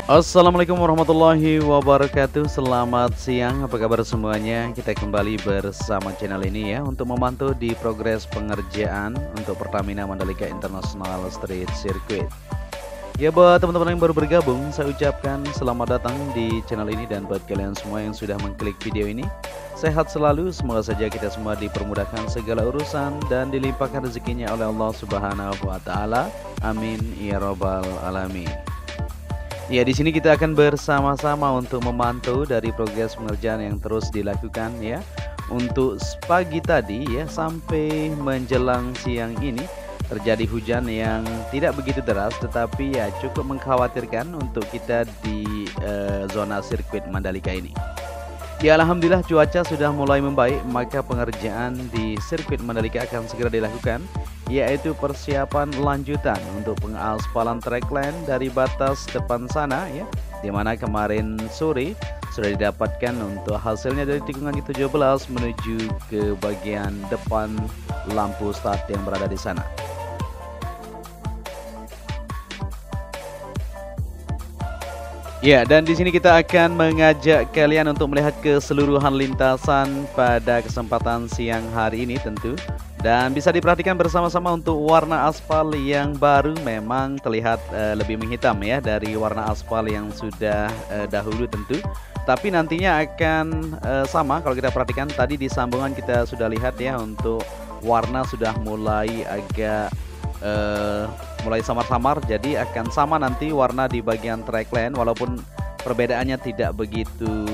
Assalamualaikum warahmatullahi wabarakatuh. Selamat siang, apa kabar semuanya? Kita kembali bersama channel ini ya untuk memantau di progres pengerjaan untuk Pertamina Mandalika International Street Circuit. Ya, buat teman-teman yang baru bergabung, saya ucapkan selamat datang di channel ini. Dan buat kalian semua yang sudah mengklik video ini, sehat selalu, semoga saja kita semua dipermudahkan segala urusan dan dilimpahkan rezekinya oleh Allah Subhanahu wa Ta'ala. Amin ya Rabbal Alamin. Ya, di sini kita akan bersama-sama untuk memantau dari progres pengerjaan yang terus dilakukan ya. Untuk pagi tadi ya sampai menjelang siang ini terjadi hujan yang tidak begitu deras, tetapi ya cukup mengkhawatirkan untuk kita di zona sirkuit Mandalika ini. Ya, alhamdulillah cuaca sudah mulai membaik, maka pengerjaan di sirkuit Mandalika akan segera dilakukan, yaitu persiapan lanjutan untuk pengaspalan trackline dari batas depan sana ya, dimana kemarin sore sudah didapatkan untuk hasilnya dari tikungan 17 menuju ke bagian depan lampu start yang berada di sana. Ya, dan di sini kita akan mengajak kalian untuk melihat keseluruhan lintasan pada kesempatan siang hari ini tentu. Dan bisa diperhatikan bersama-sama untuk warna aspal yang baru memang terlihat lebih menghitam ya dari warna aspal yang sudah dahulu tentu. Tapi nantinya akan sama kalau kita perhatikan tadi di sambungan kita sudah lihat ya untuk warna sudah mulai agak mulai samar-samar, jadi akan sama nanti warna di bagian trackline walaupun perbedaannya tidak begitu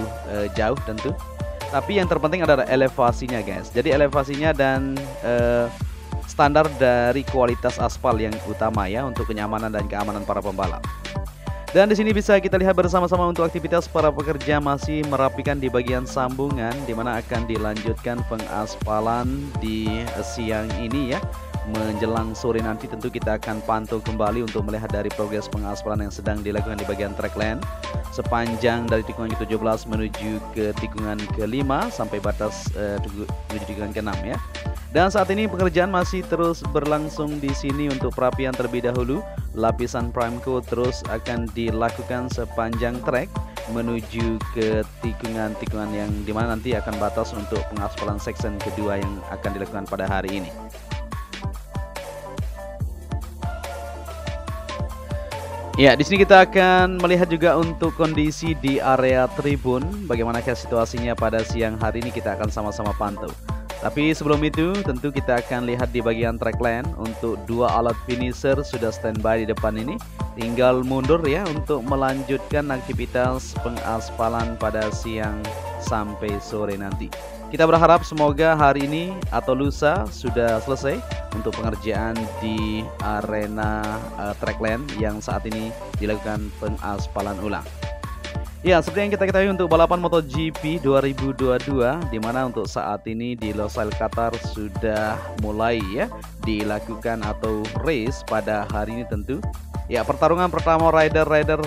jauh tentu. Tapi yang terpenting adalah elevasinya guys. Jadi elevasinya dan standar dari kualitas aspal yang utama ya untuk kenyamanan dan keamanan para pembalap. Dan di sini bisa kita lihat bersama-sama untuk aktivitas para pekerja masih merapikan di bagian sambungan, di mana akan dilanjutkan pengaspalan di siang ini ya. Menjelang sore nanti tentu kita akan pantau kembali untuk melihat dari progres pengaspalan yang sedang dilakukan di bagian trackline sepanjang dari tikungan ke-17 menuju ke tikungan ke-5 sampai batas menuju tikungan ke-6 ya. Dan saat ini pekerjaan masih terus berlangsung di sini untuk perapian terlebih dahulu. Lapisan prime coat terus akan dilakukan sepanjang track menuju ke tikungan-tikungan yang dimana nanti akan batas untuk pengaspalan section kedua yang akan dilakukan pada hari ini. Ya, di sini kita akan melihat juga untuk kondisi di area tribun, bagaimanakah situasinya pada siang hari ini kita akan sama-sama pantau. Tapi sebelum itu tentu kita akan lihat di bagian trackline untuk dua alat finisher sudah standby di depan ini, tinggal mundur ya untuk melanjutkan aktivitas pengaspalan pada siang sampai sore nanti. Kita berharap semoga hari ini atau lusa sudah selesai untuk pengerjaan di arena trackline yang saat ini dilakukan pengaspalan ulang. Ya, seperti yang kita ketahui untuk balapan MotoGP 2022, di mana untuk saat ini di Losail Qatar sudah mulai ya dilakukan atau race pada hari ini tentu. Ya, pertarungan pertama rider-rider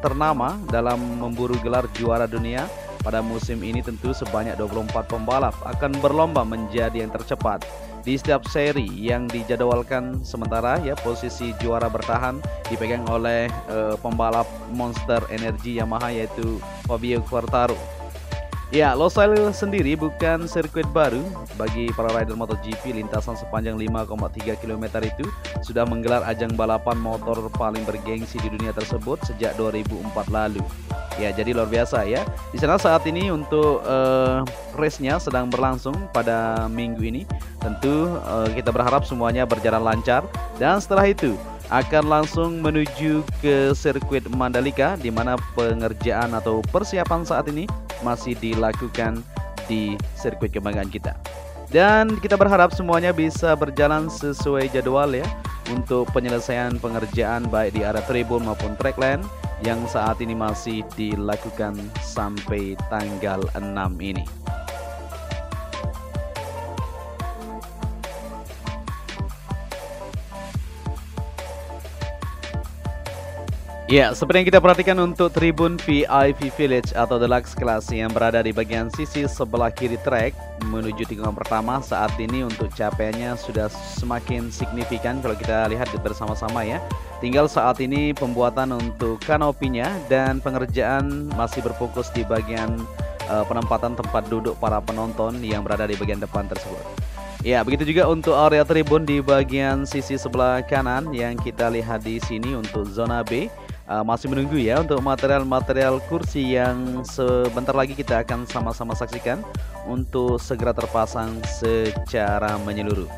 ternama dalam memburu gelar juara dunia pada musim ini tentu sebanyak 24 pembalap akan berlomba menjadi yang tercepat di setiap seri yang dijadwalkan. Sementara ya posisi juara bertahan dipegang oleh pembalap Monster Energy Yamaha yaitu Fabio Quartararo. Ya, Losail sendiri bukan sirkuit baru bagi para rider MotoGP. Lintasan sepanjang 5,3 km itu sudah menggelar ajang balapan motor paling bergengsi di dunia tersebut sejak 2004 lalu. Ya, jadi luar biasa ya. Di sana saat ini untuk race-nya sedang berlangsung pada minggu ini. Tentu kita berharap semuanya berjalan lancar dan setelah itu akan langsung menuju ke sirkuit Mandalika, di mana pengerjaan atau persiapan saat ini masih dilakukan di sirkuit kebanggaan kita. Dan kita berharap semuanya bisa berjalan sesuai jadwal ya untuk penyelesaian pengerjaan baik di area tribun maupun trackline yang saat ini masih dilakukan sampai tanggal 6 ini. Ya, seperti yang kita perhatikan untuk tribun VIP Village atau Deluxe Class yang berada di bagian sisi sebelah kiri trek menuju tikungan pertama, saat ini untuk capaiannya sudah semakin signifikan kalau kita lihat bersama-sama ya. Tinggal saat ini pembuatan untuk kanopinya dan pengerjaan masih berfokus di bagian penempatan tempat duduk para penonton yang berada di bagian depan tersebut. Ya, begitu juga untuk area tribun di bagian sisi sebelah kanan yang kita lihat di sini untuk zona B. Masih menunggu ya untuk material-material kursi yang sebentar lagi kita akan sama-sama saksikan untuk segera terpasang secara menyeluruh.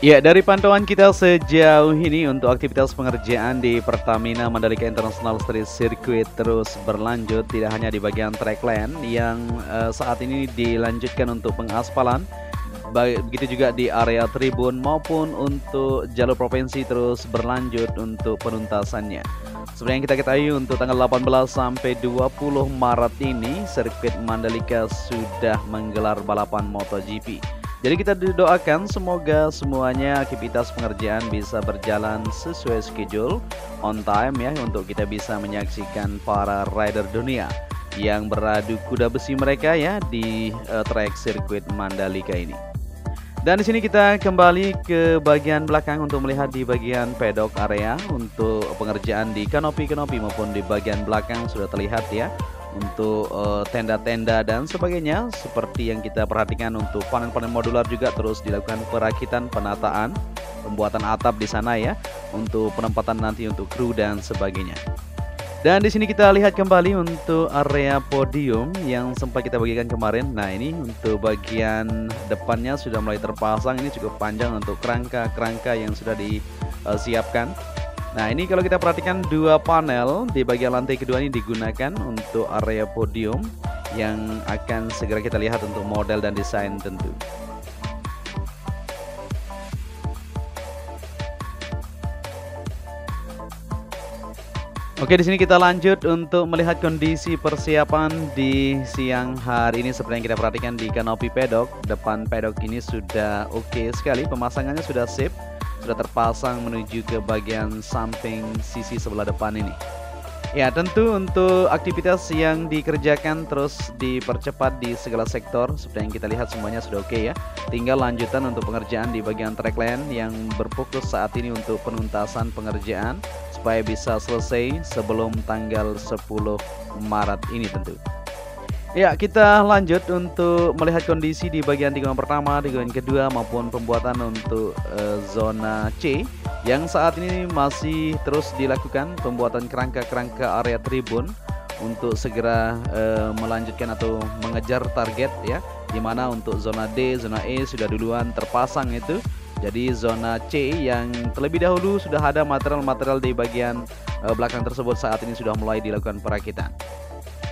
Ya, dari pantauan kita sejauh ini untuk aktivitas pengerjaan di Pertamina Mandalika International Street Circuit terus berlanjut, tidak hanya di bagian track lane yang saat ini dilanjutkan untuk pengaspalan, begitu juga di area tribun maupun untuk jalur provinsi terus berlanjut untuk penuntasannya. Seperti yang kita ketahui untuk tanggal 18 sampai 20 Maret ini sirkuit Mandalika sudah menggelar balapan MotoGP. Jadi kita doakan semoga semuanya aktivitas pengerjaan bisa berjalan sesuai schedule on time ya, untuk kita bisa menyaksikan para rider dunia yang beradu kuda besi mereka ya di track sirkuit Mandalika ini. Dan di sini kita kembali ke bagian belakang untuk melihat di bagian pedok area untuk pengerjaan di kanopi-kanopi maupun di bagian belakang sudah terlihat ya. Untuk tenda-tenda dan sebagainya, seperti yang kita perhatikan untuk panel-panel modular juga terus dilakukan perakitan, penataan, pembuatan atap di sana ya, untuk penempatan nanti untuk kru dan sebagainya. Dan di sini kita lihat kembali untuk area podium yang sempat kita bagikan kemarin. Nah, ini untuk bagian depannya sudah mulai terpasang, ini cukup panjang untuk kerangka-kerangka yang sudah disiapkan. Nah, ini kalau kita perhatikan dua panel di bagian lantai kedua ini digunakan untuk area podium yang akan segera kita lihat untuk model dan desain tentu. Oke, di sini kita lanjut untuk melihat kondisi persiapan di siang hari ini. Seperti yang kita perhatikan di kanopi pedok, depan pedok ini sudah oke sekali, pemasangannya sudah sip. Sudah terpasang menuju ke bagian samping sisi sebelah depan ini. Ya, tentu untuk aktivitas yang dikerjakan terus dipercepat di segala sektor. Seperti yang kita lihat semuanya sudah oke ya. Tinggal lanjutan untuk pengerjaan di bagian track lane yang berfokus saat ini untuk penuntasan pengerjaan supaya bisa selesai sebelum tanggal 10 Maret ini tentu. Ya, kita lanjut untuk melihat kondisi di bagian tikungan pertama, tikungan kedua maupun pembuatan untuk zona C yang saat ini masih terus dilakukan pembuatan kerangka-kerangka area tribun untuk segera melanjutkan atau mengejar target ya, dimana untuk zona D, zona E sudah duluan terpasang itu. Jadi zona C yang terlebih dahulu sudah ada material-material di bagian belakang tersebut saat ini sudah mulai dilakukan perakitan.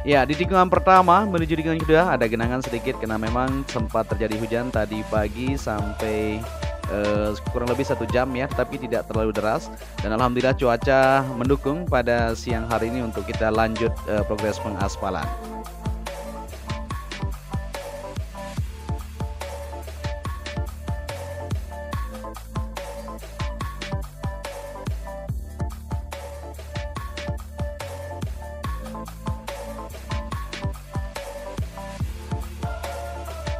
Ya, di tikungan pertama menuju tikungan kedua ada genangan sedikit karena memang sempat terjadi hujan tadi pagi sampai kurang lebih 1 jam ya, tapi tidak terlalu deras. Dan alhamdulillah cuaca mendukung pada siang hari ini untuk kita lanjut progres pengaspalan.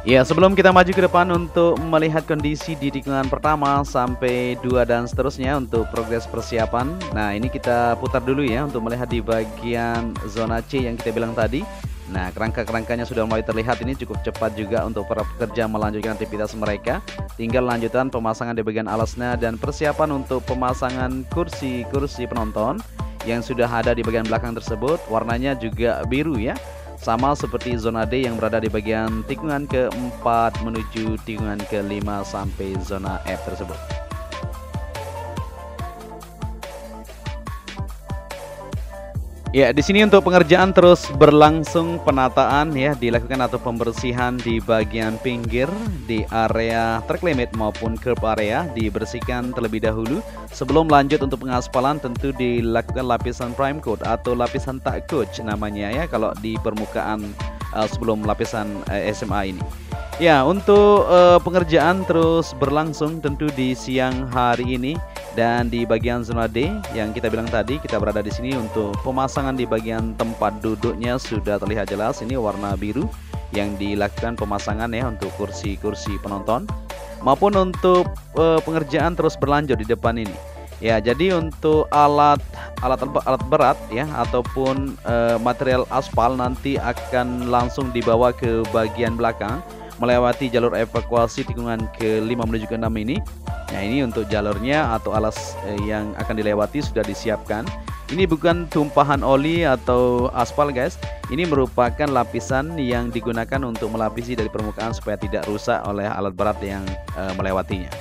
Ya, sebelum kita maju ke depan untuk melihat kondisi di tikungan pertama sampai 2 dan seterusnya untuk progres persiapan. Nah, ini kita putar dulu ya untuk melihat di bagian zona C yang kita bilang tadi. Nah, kerangka-kerangkanya sudah mulai terlihat, ini cukup cepat juga untuk para pekerja melanjutkan aktivitas mereka. Tinggal lanjutan pemasangan di bagian alasnya dan persiapan untuk pemasangan kursi-kursi penonton yang sudah ada di bagian belakang tersebut. Warnanya juga biru ya. Sama seperti zona D yang berada di bagian tikungan ke-4 menuju tikungan ke-5 sampai zona F tersebut. Ya, di sini untuk pengerjaan terus berlangsung, penataan ya dilakukan atau pembersihan di bagian pinggir di area track limit maupun curb area dibersihkan terlebih dahulu sebelum lanjut untuk pengaspalan. Tentu dilakukan lapisan prime coat atau lapisan tak coach namanya ya kalau di permukaan sebelum lapisan SMA ini. Ya, untuk pengerjaan terus berlangsung tentu di siang hari ini. Dan di bagian zona D yang kita bilang tadi, kita berada di sini untuk pemasangan di bagian tempat duduknya sudah terlihat jelas. Ini warna biru yang dilakukan pemasangan ya untuk kursi-kursi penonton maupun untuk pengerjaan terus berlanjut di depan ini. Ya, jadi untuk alat berat ya ataupun material aspal nanti akan langsung dibawa ke bagian belakang melewati jalur evakuasi tikungan ke-5 menuju ke-6 ini. Nah, ini untuk jalurnya atau alas yang akan dilewati sudah disiapkan. Ini bukan tumpahan oli atau aspal guys. Ini merupakan lapisan yang digunakan untuk melapisi dari permukaan supaya tidak rusak oleh alat berat yang melewatinya.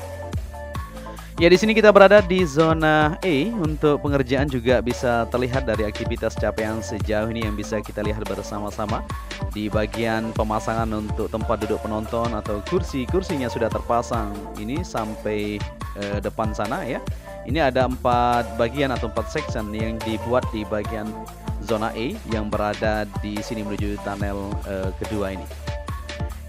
Ya, di sini kita berada di zona E. Untuk pengerjaan juga bisa terlihat dari aktivitas capaian sejauh ini yang bisa kita lihat bersama-sama. Di bagian pemasangan untuk tempat duduk penonton atau kursinya sudah terpasang ini sampai depan sana ya. Ini ada 4 bagian atau 4 section yang dibuat di bagian zona E yang berada di sini menuju tunnel kedua ini.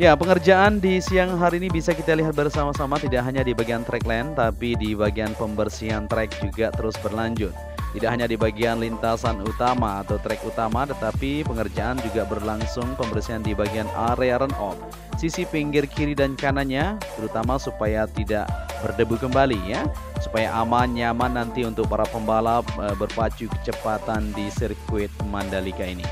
Ya, pengerjaan di siang hari ini bisa kita lihat bersama-sama tidak hanya di bagian track lane, tapi di bagian pembersihan track juga terus berlanjut. Tidak hanya di bagian lintasan utama atau track utama, tetapi pengerjaan juga berlangsung pembersihan di bagian area run-off, sisi pinggir kiri dan kanannya, terutama supaya tidak berdebu kembali ya, supaya aman nyaman nanti untuk para pembalap berpacu kecepatan di sirkuit Mandalika ini.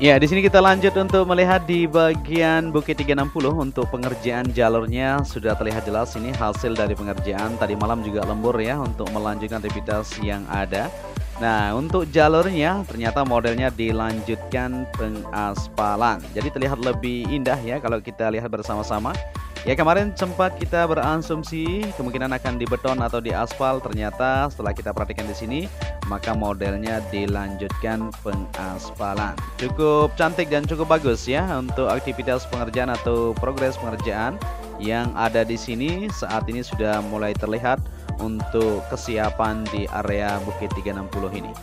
Ya, di sini kita lanjut untuk melihat di bagian Bukit 360 untuk pengerjaan jalurnya sudah terlihat jelas ini hasil dari pengerjaan tadi malam juga lembur ya untuk melanjutkan aktivitas yang ada. Nah, untuk jalurnya ternyata modelnya dilanjutkan pengaspalan. Jadi terlihat lebih indah ya kalau kita lihat bersama-sama. Ya, kemarin sempat kita berasumsi kemungkinan akan dibeton atau diaspal, ternyata setelah kita perhatikan di sini maka modelnya dilanjutkan pengaspalan. Cukup cantik dan cukup bagus ya untuk aktivitas pengerjaan atau progres pengerjaan yang ada di sini. Saat ini sudah mulai terlihat untuk kesiapan di area Bukit 360 ini.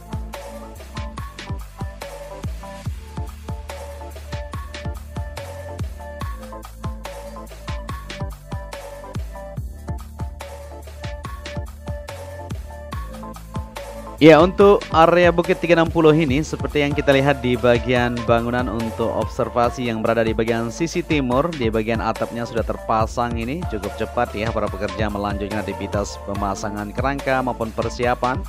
Ya, untuk area Bukit 360 ini seperti yang kita lihat di bagian bangunan untuk observasi yang berada di bagian sisi timur, di bagian atapnya sudah terpasang ini cukup cepat ya para pekerja melanjutkan aktivitas pemasangan kerangka maupun persiapan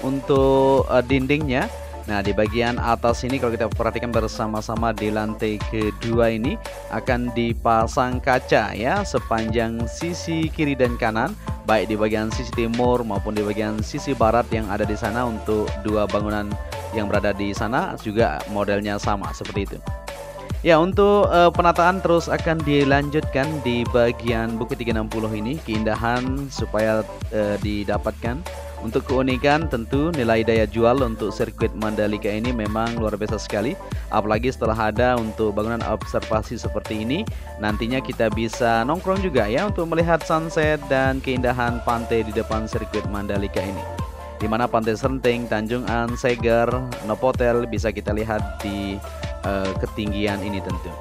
untuk dindingnya. Nah, di bagian atas ini kalau kita perhatikan bersama-sama di lantai kedua ini akan dipasang kaca ya sepanjang sisi kiri dan kanan, baik di bagian sisi timur maupun di bagian sisi barat yang ada di sana. Untuk dua bangunan yang berada di sana juga modelnya sama seperti itu. Ya, untuk penataan terus akan dilanjutkan di bagian Bukit 360 ini. Keindahan supaya didapatkan. Untuk keunikan tentu nilai daya jual untuk sirkuit Mandalika ini memang luar biasa sekali. Apalagi setelah ada untuk bangunan observasi seperti ini, nantinya kita bisa nongkrong juga ya untuk melihat sunset dan keindahan pantai di depan sirkuit Mandalika ini. Di mana Pantai Senting, Tanjung An, Seger, Novotel bisa kita lihat di ketinggian ini tentu.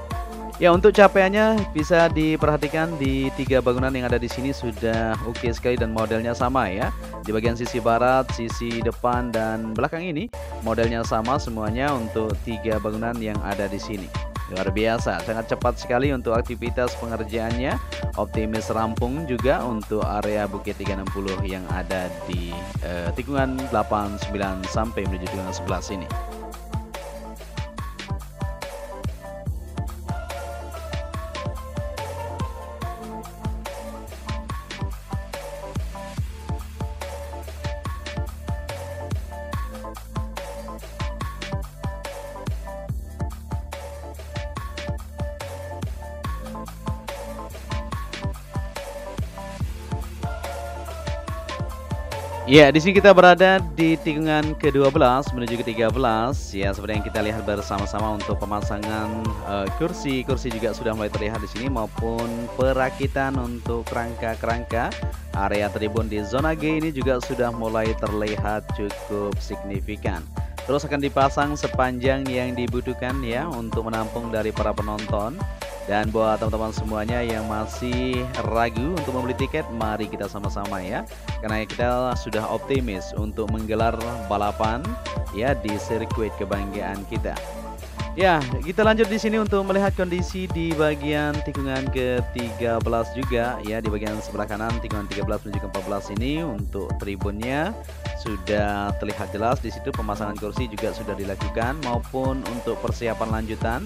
Ya, untuk capaiannya bisa diperhatikan di 3 bangunan yang ada di sini sudah oke sekali dan modelnya sama ya. Di bagian sisi barat, sisi depan dan belakang ini modelnya sama semuanya untuk 3 bangunan yang ada di sini. Luar biasa, sangat cepat sekali untuk aktivitas pengerjaannya. Optimis rampung juga untuk area Bukit 360 yang ada di tikungan 8, 9 sampai menuju tikungan 11 ini. Ya, di sini kita berada di tikungan ke-12 menuju ke-13. Ya, seperti yang kita lihat bersama-sama untuk pemasangan kursi. Kursi juga sudah mulai terlihat di sini maupun perakitan untuk kerangka-kerangka. Area tribun di zona G ini juga sudah mulai terlihat cukup signifikan. Terus akan dipasang sepanjang yang dibutuhkan ya untuk menampung dari para penonton. Dan buat teman-teman semuanya yang masih ragu untuk membeli tiket, mari kita sama-sama ya. Karena kita sudah optimis untuk menggelar balapan ya di sirkuit kebanggaan kita. Ya, kita lanjut di sini untuk melihat kondisi di bagian tikungan ke-13 juga ya, di bagian sebelah kanan tikungan 13 menuju ke-14 ini untuk tribunnya sudah terlihat jelas. Di situ pemasangan kursi juga sudah dilakukan maupun untuk persiapan lanjutan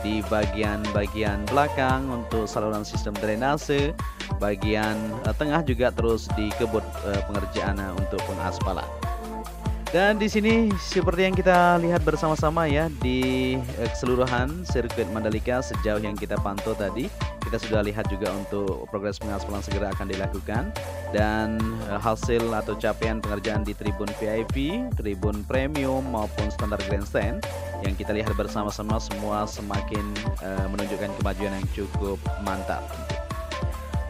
di bagian-bagian belakang untuk saluran sistem drainase, bagian tengah juga terus dikebut pengerjaan untuk pengaspalan. Dan di sini seperti yang kita lihat bersama-sama ya di keseluruhan sirkuit Mandalika sejauh yang kita pantau tadi, kita sudah lihat juga untuk progres pengaspalan segera akan dilakukan dan hasil atau capaian pengerjaan di tribun VIP, tribun premium maupun standar grandstand yang kita lihat bersama-sama semua semakin menunjukkan kemajuan yang cukup mantap.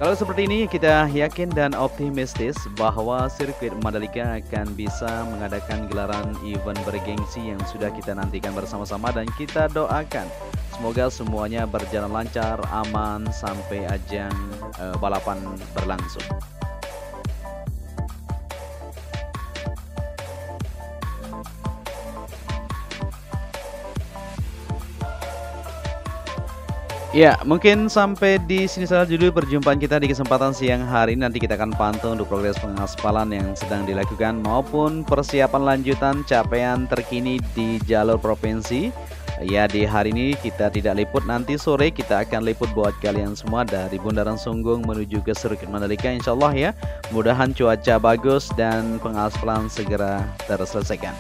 Kalau seperti ini kita yakin dan optimistis bahwa sirkuit Mandalika akan bisa mengadakan gelaran event bergengsi yang sudah kita nantikan bersama-sama dan kita doakan semoga semuanya berjalan lancar, aman sampai ajang balapan berlangsung. Ya, mungkin sampai di sini saja dulu perjumpaan kita di kesempatan siang hari ini. Nanti kita akan pantau untuk progres pengaspalan yang sedang dilakukan maupun persiapan lanjutan capaian terkini di jalur provinsi. Ya, di hari ini kita tidak liput, nanti sore kita akan liput buat kalian semua dari Bundaran Sunggung menuju ke sirkuit Mandalika insyaallah ya. Mudahan cuaca bagus dan pengaspalan segera terselesaikan.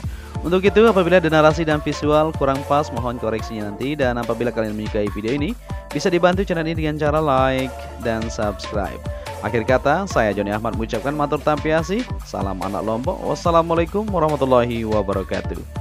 Untuk itu apabila ada narasi dan visual kurang pas mohon koreksinya nanti, dan apabila kalian menyukai video ini bisa dibantu channel ini dengan cara like dan subscribe. Akhir kata saya Joni Ahmad mengucapkan matur tampiasi. Salam anak Lombok. Wassalamualaikum warahmatullahi wabarakatuh.